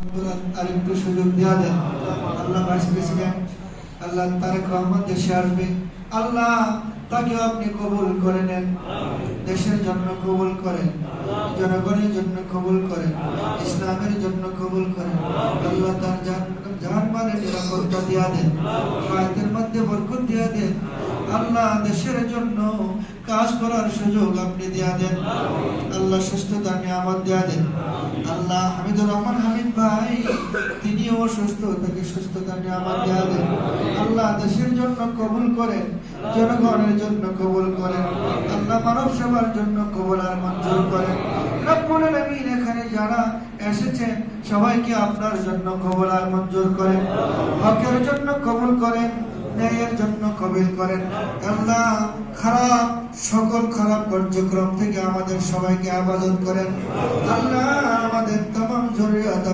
আরেকটু সুযোগ দেওয়া দেন আল্লাহ। ভাইস প্রেসিডেন্ট আল্লাহ তারেক রহমান দেশে আসবে, আল্লাহ তাকে আপনি কবুল করে নেন, দেশের জন্য কবুল করেন, জনগণের জন্য কবুল করেন, ইসলামের জন্য কবুল করেন। আল্লাহ তার জানমালের নিরাপত্তা দিয়া দেন, হায়াতের মধ্যে বরকত দিয়া দেন। আল্লাহ দেশের জন্য কাজ করার সুযোগ আপনি দিয়া দেন। আল্লাহ সুস্থতা নিয়ামত দিয়া দেন। আল্লাহ হামিদুর রহমান হামিদ ভাই তিনিও সুস্থ, তাকে সুস্থতা নিয়ামত দিয়া দেন। আল্লাহ দেশের জন্য কবুল করেন, জনগণের জন্য কবুল করেন। আল্লাহ মানব সেবার জন্য কবুল আর মঞ্জুর করেন। রব্বুল আলামিন এখানে যারা এসেছেন সবাইকে আপনার জন্য কবুল আর মঞ্জুর করেন, হকের জন্য কবুল করেন, ন্যায়ের জন্য কবুল করেন। আল্লাহ সকল খারাপ কার্যক্রম থেকে আমাদের সবাইকে হেফাজত করেন। আল্লাহ আমাদের तमाम জরুরিয়াত